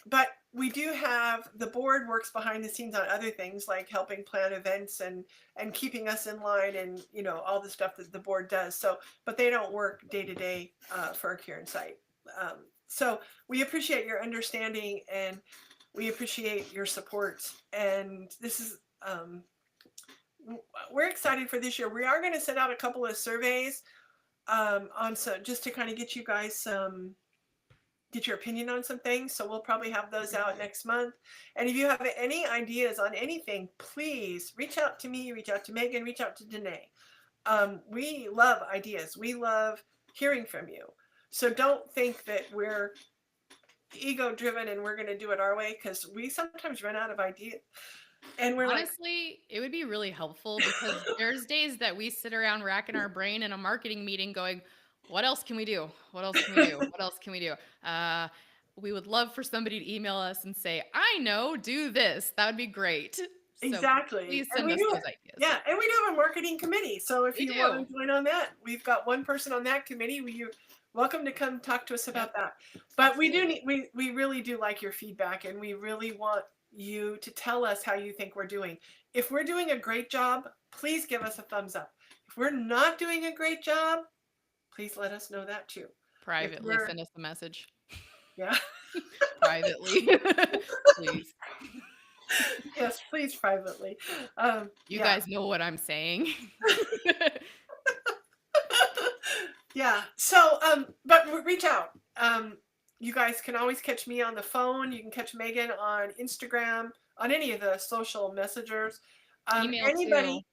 But we do have the board works behind the scenes on other things like helping plan events and keeping us in line and all the stuff that the board does. So, but they don't work day to day for our Kieran site. So we appreciate your understanding and we appreciate your support. And this is we're excited for this year. We are going to send out a couple of surveys on just to kind of get you guys get your opinion on some things. So we'll probably have those out next month. And if you have any ideas on anything, please reach out to me, reach out to Megan, reach out to Danae. We love ideas. We love hearing from you. So don't think that we're ego driven and we're going to do it our way, because we sometimes run out of ideas. And we're honestly, it would be really helpful because there's days that we sit around racking our brain in a marketing meeting going, what else can we do? What else can we do? What else can we do? We would love for somebody to email us and say, I know, do this. That would be great. So exactly. Please send us those ideas. Yeah, and we do have a marketing committee. So if you want to join on that, we've got one person on that committee. You're welcome to come talk to us about that. But absolutely. we really do like your feedback, and we really want you to tell us how you think we're doing. If we're doing a great job, please give us a thumbs up. If we're not doing a great job, please let us know that too. Privately send us a message. Yeah. Privately. Please. Yes, please privately. You guys know what I'm saying. Yeah. So, but reach out. You guys can always catch me on the phone. You can catch Megan on Instagram, on any of the social messengers. Email anybody. Too.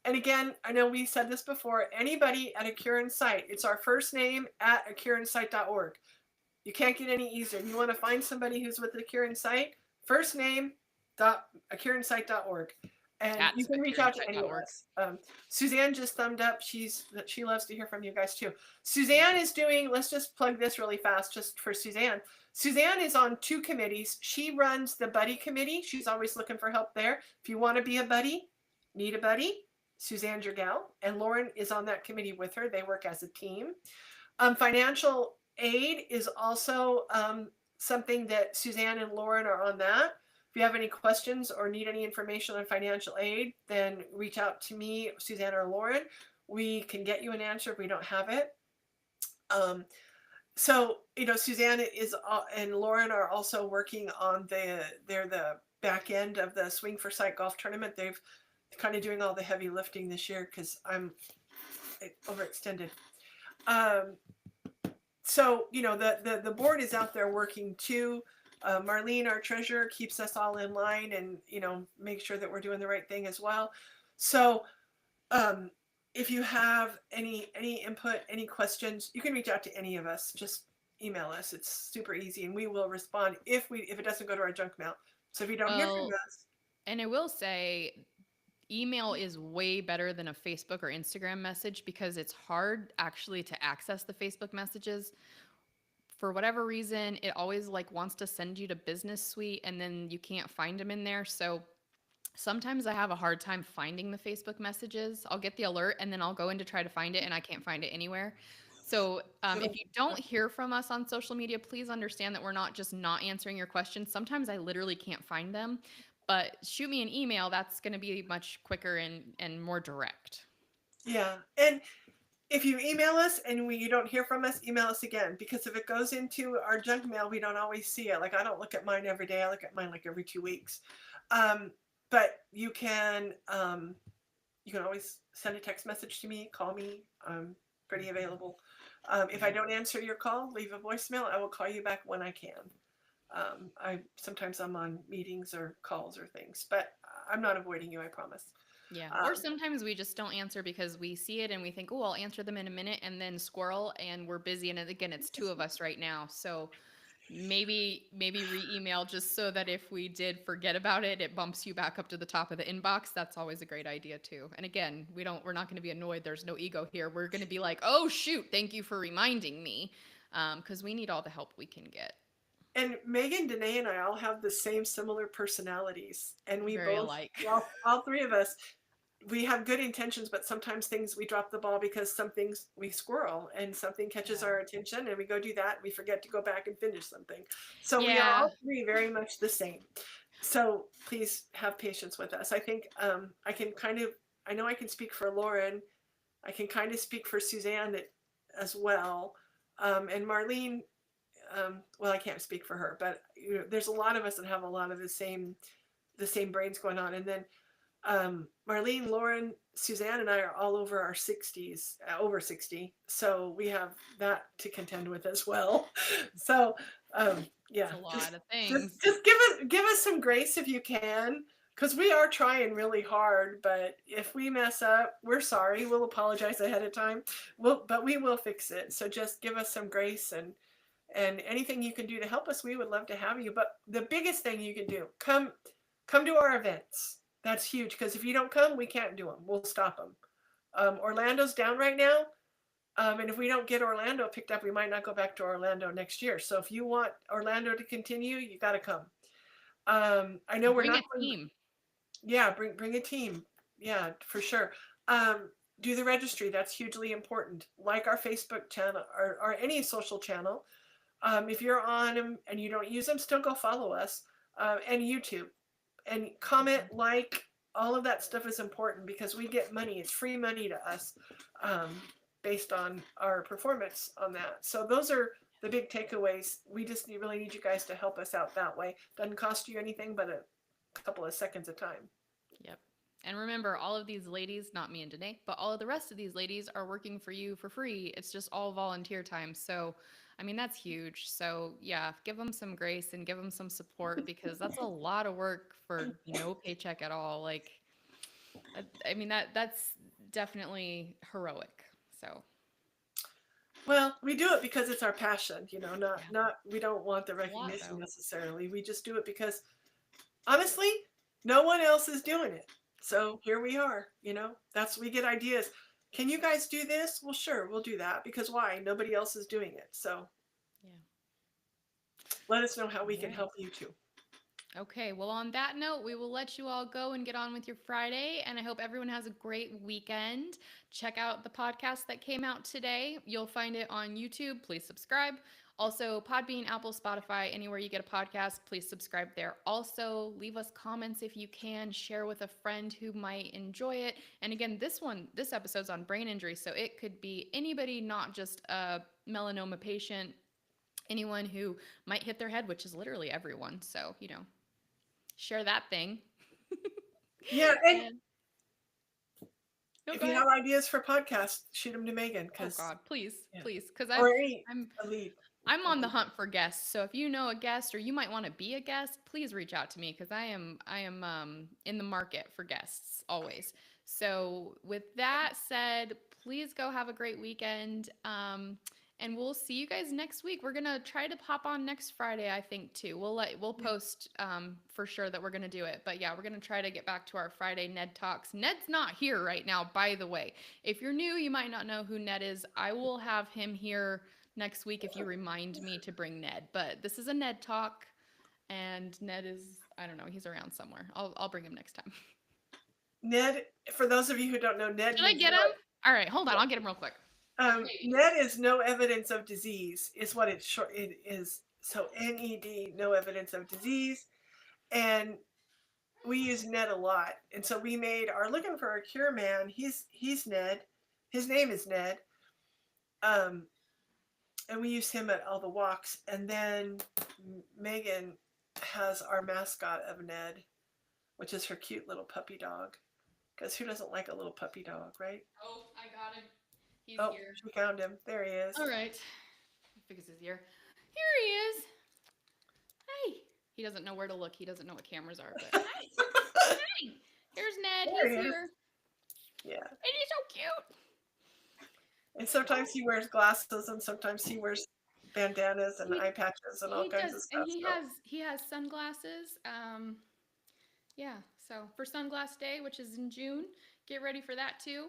And again, I know we said this before, anybody at a Kieran site, it's our first name at akieranSite.org. You can't get any easier. You want to find somebody who's with the Kieran site, first name akieranSite.org. And you can reach out to any of us. Suzanne just thumbed up. She loves to hear from you guys too. Suzanne is doing, let's just plug this really fast just for Suzanne. Suzanne is on 2 committees. She runs the buddy committee. She's always looking for help there. If you want to be a buddy, need a buddy, Suzanne's your gal. And Lauren is on that committee with her. They work as a team. Financial aid is also something that Suzanne and Lauren are on that. If you have any questions or need any information on financial aid, then reach out to me, Suzanne or Lauren. We can get you an answer if we don't have it. So, Suzanne is and Lauren are also working on they're the back end of the Swing for Sight golf tournament. They've kind of doing all the heavy lifting this year because I'm overextended. So, the board is out there working too. Marlene, our treasurer, keeps us all in line and, make sure that we're doing the right thing as well. So if you have any input, any questions, you can reach out to any of us. Just email us. It's super easy and we will respond if it doesn't go to our junk mail. So if you don't hear from us. And I will say, email is way better than a Facebook or Instagram message because it's hard actually to access the Facebook messages. For whatever reason, it always wants to send you to Business Suite and then you can't find them in there. So sometimes I have a hard time finding the Facebook messages. I'll get the alert and then I'll go in to try to find it and I can't find it anywhere. So if you don't hear from us on social media, please understand that we're not just not answering your questions. Sometimes I literally can't find them, but shoot me an email. That's going to be much quicker and more direct. Yeah. And If you email us and you don't hear from us, email us again, because if it goes into our junk mail, we don't always see it. Like I don't look at mine every day. I look at mine like every 2 weeks. But you can always send a text message to me, call me. I'm pretty available. If I don't answer your call, leave a voicemail. I will call you back when I can. I sometimes I'm on meetings or calls or things, but I'm not avoiding you. I promise. Yeah. Or Um, sometimes we just don't answer because we see it and we think, oh, I'll answer them in a minute and then squirrel and we're busy. And again, it's two of us right now. So maybe re-email just so that if we did forget about it, it bumps you back up to the top of the inbox. That's always a great idea too. And again, we're not going to be annoyed. There's no ego here. We're going to be like, oh shoot, thank you for reminding me. Because we need all the help we can get. and Megan, Danae, and I all have the same similar personalities, and we Very both, alike. all three of us, we have good intentions, but sometimes things we drop the ball because some things we squirrel and something catches Yeah. our attention and we go do that and we forget to go back and finish something. So we are Yeah. all three very much the same. So please have patience with us. I think I can kind of, I know I can speak for Lauren. I can kind of speak for Suzanne as well. And Marlene, well, I can't speak for her, but there's a lot of us that have a lot of the same brains going on. And then Marlene, Lauren, Suzanne, and I are all over our 60s, over 60. So we have that to contend with as well. So yeah, It's a lot of just things. just give us some grace if you can, because we are trying really hard. But if we mess up, we're sorry. We'll apologize ahead of time. But we will fix it. So just give us some grace, and anything you can do to help us, we would love to have you. But the biggest thing you can do, come to our events. That's huge, because if you don't come, we can't do them. We'll stop them. Orlando's down right now. And if we don't get Orlando picked up, we might not go back to Orlando next year. So if you want Orlando to continue, you got to come. I know we're Bring not a going. team. Yeah, bring a team. Yeah, for sure. Do the registry. That's hugely important. Like our Facebook channel, or any social channel. If you're on them and you don't use them, still go follow us. And YouTube, and comment, like, all of that stuff is important because we get money. It's free money to us, um, based on our performance on that. So those are the big takeaways. We just really need you guys to help us out that way. Doesn't cost you anything but a couple of seconds of time. Yep. And remember, all of these ladies, not me and Danae, but all of the rest of these ladies are working for you for free. It's just all volunteer time. So, I mean, that's huge. So, yeah, give them some grace and give them some support because that's a lot of work for no paycheck at all. Like, I mean, that's definitely heroic. So, Well, we do it because it's our passion, not yeah, we don't want the it's a lot recognition though. necessarily. We just do it because honestly, no one else is doing it. So here we are, that's we get ideas. Can you guys do this? Well, sure, we'll do that, because why? Nobody else is doing it. So Yeah. let us know how we All can right. help you too. Okay, well, on that note, we will let you all go and get on with your Friday. And I hope everyone has a great weekend. Check out the podcast that came out today. You'll find it on YouTube. Please subscribe. Also, Podbean, Apple, Spotify, anywhere you get a podcast, please subscribe there. Also, leave us comments if you can. Share with a friend who might enjoy it. And again, this episode's on brain injury. So it could be anybody, not just a melanoma patient, anyone who might hit their head, which is literally everyone. So, share that thing. Yeah, and And no, if go you ahead. have ideas for podcasts, shoot them to Megan, Oh because God, please, yeah, please, because or any I'm a lead. I'm A on the lead. hunt for guests. So if you know a guest or you might want to be a guest, please reach out to me because I am in the market for guests always. So with that said, please go have a great weekend. And we'll see you guys next week. We're gonna try to pop on next Friday, I think too. We'll Yeah. post for sure that we're gonna do it. But yeah, we're gonna try to get back to our Friday Ned talks. Ned's not here right now, by the way. If you're new, you might not know who Ned is. I will have him here next week if you remind me to bring Ned. But this is a Ned talk, and Ned is, I don't know, he's around somewhere. I'll bring him next time. Ned, for those of you who don't know, Ned Should I means get no. him? All right, hold on, I'll get him real quick. Ned is no evidence of disease, is what it is. So NED, no evidence of disease, and we use Ned a lot. And so we made our Looking for a Cure man. He's Ned. His name is Ned. Um, and we use him at all the walks. And then Megan has our mascot of Ned, which is her cute little puppy dog. Because who doesn't like a little puppy dog, right? Oh, I got him. He's Oh, here. she found him. There he is. All right. Fix his ear. Here he is. Hey. He doesn't know where to look. He doesn't know what cameras are. But hey. Here's Ned. There He's he is. here. Yeah. And he's so cute. And sometimes he wears glasses, and sometimes he wears bandanas and eye patches and all He kinds does, of stuff. and he has sunglasses. Yeah. So for Sunglass Day, which is in June, get ready for that too.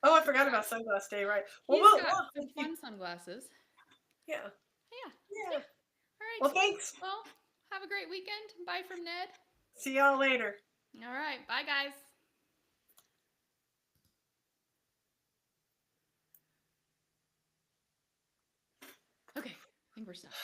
Oh, I forgot about Sunglass Day, right? Well, He's got some fun sunglasses. Yeah. Yeah. Yeah. All right. Well, thanks. Well, have a great weekend. Bye from Ned. See y'all later. All right. Bye, guys. Okay. I think we're stopped.